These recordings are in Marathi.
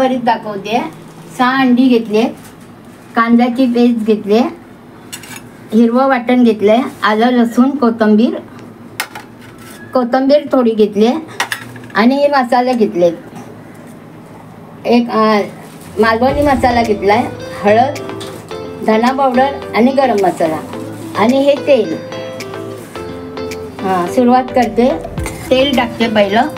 भरीत दाखवते. 6 अंडी घेतले, कांद्याची पेस्ट घेतली, हिरवं वाटण घेतले, आलं लसूण कोथिंबीर थोडी घेतली आणि हे मसाले घेतले. एक मालवणी मसाला घेतलाय, हळद, धना पावडर आणि गरम मसाला आणि हे तेल. सुरुवात करते. तेल टाकते पहिलं.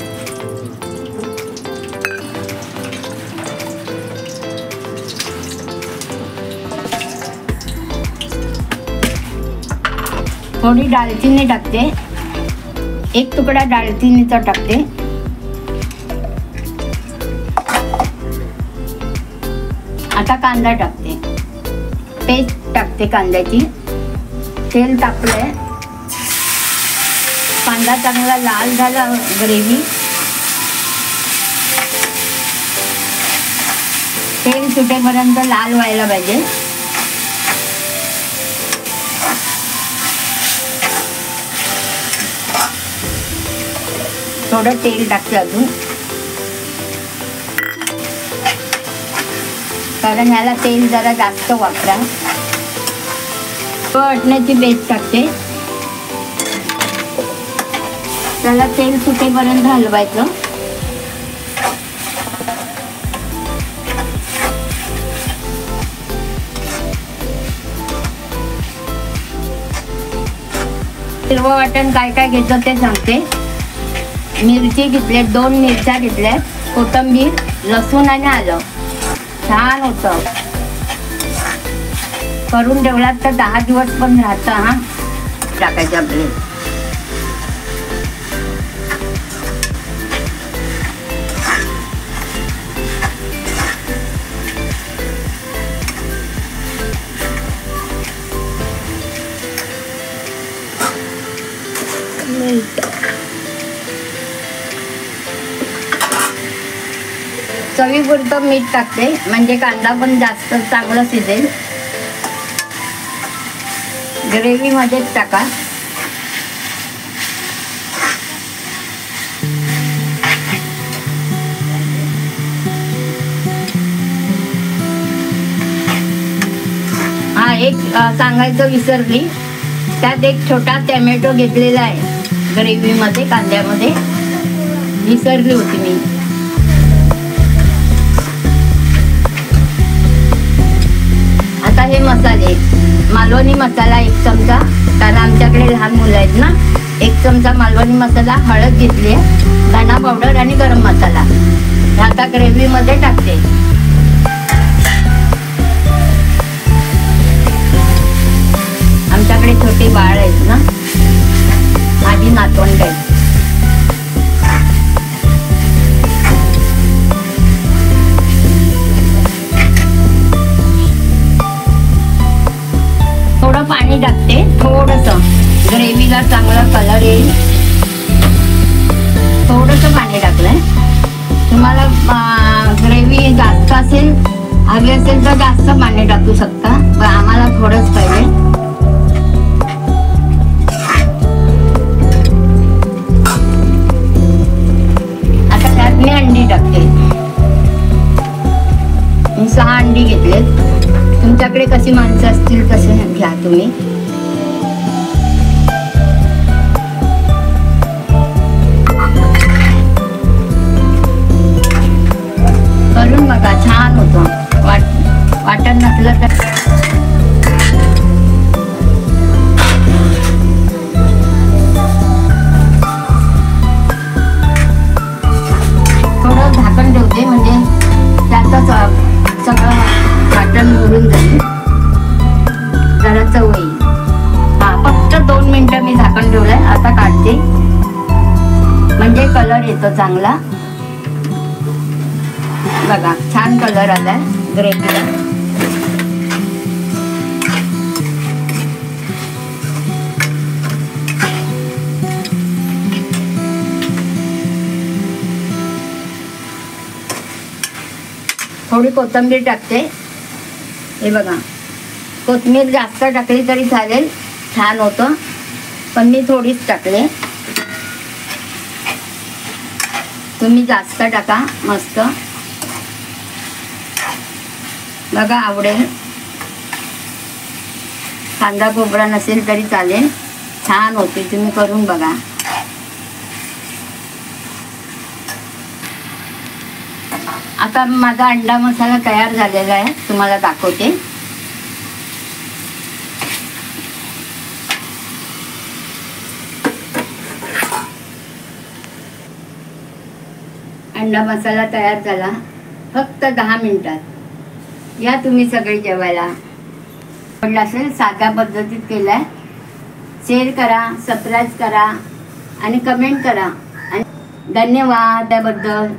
थोडी दालचिनी टाकते, एक तुकडा दालचिनीचा टाकते. आता कांदा टाकते, पेस्ट टाकते कांद्याची. तेल टाकलंय, कांदा चांगला लाल झाला, ग्रेव्ही. तेल सुटेपर्यंत लाल व्हायला पाहिजे. थोडं तेल टाकते अजून, कारण ह्याला तेल जरा जास्त वापरा. वाटण्याची पेस्ट टाकते. त्याला तेल सुटेपर्यंत हलवायचं. हिरवं वाटण काय काय घेतलं ते सांगते. मिरची घेतले, 2 मिरच्या घेतल्या, कोथिंबीर, लसूण आणि आलं. छान होतं. करून ठेवलात तर 10 दिवस पण राहतं. टाकायचे आपले. चवीपुरतं मीठ टाकते, म्हणजे कांदा पण जास्त चांगलं शिजेल. ग्रेव्ही मध्येच टाका. एक सांगायचं विसरली, त्यात एक छोटा टोमॅटो घेतलेला आहे ग्रेव्ही मध्ये, कांद्यामध्ये विसरली होती मी. आता हे मसाले. मालवणी मसाला 1 चमचा, कारण आमच्याकडे लहान मुलं आहेत ना. 1 चमचा मालवणी मसाला, हळद घेतली आहे, धना पावडर आणि गरम मसाला. आता ग्रेव्ही मध्ये टाकते. आमच्याकडे छोटे बाळ आहेत ना, माझी नातवंड आहेत. थोडं पाणी टाकते, थोडंसं, ग्रेव्हीला चांगला कलर येईल. थोडंसं पाणी टाकलंय. तुम्हाला ग्रेव्ही जास्त असेल, हवी असेल तर जास्त पाणी टाकू शकता, पण आम्हाला थोडंच पाहिजे. आता त्यात मी अंडी टाकते. 6 अंडी घेतलेत. तुमच्याकडे कशी माणसं असतील तसे घ्या तुम्ही. करून बघा, छान होतं. वाटण नसलं तर थोडं झाकण ठेवते, म्हणजे त्यातच सगळं वाटण मुरून जाईल, जरा चव येईल. फक्त 2 मिनिटं मी झाकण ठेवलंय. आता काढते, म्हणजे कलर येतो चांगला. बघा, छान कलर आलाय ग्रेव्हीला. थोडी कोथिंबीर टाकते. हे बघा, कोथिंबीर जास्त टाकली तरी चालेल, छान होतं, पण मी थोडीच टाकले. तुम्ही जास्त टाका, मस्त. बघा आवडेल. कांदा खोबरा नसेल तरी चालेल, छान होते. तुम्ही करून बघा. आता माझा अंडा मसाला तयार झालेला आहे, तुम्हाला दाखवते. अंडा मसाला तयार झाला फक्त 10 मिनिटात. या तुम्ही सगळे जेवायला. आवडला असेल, साध्या पद्धतीत केलाय. शेअर करा, सबस्क्राईब करा आणि कमेंट करा. आणि धन्यवाद त्याबद्दल.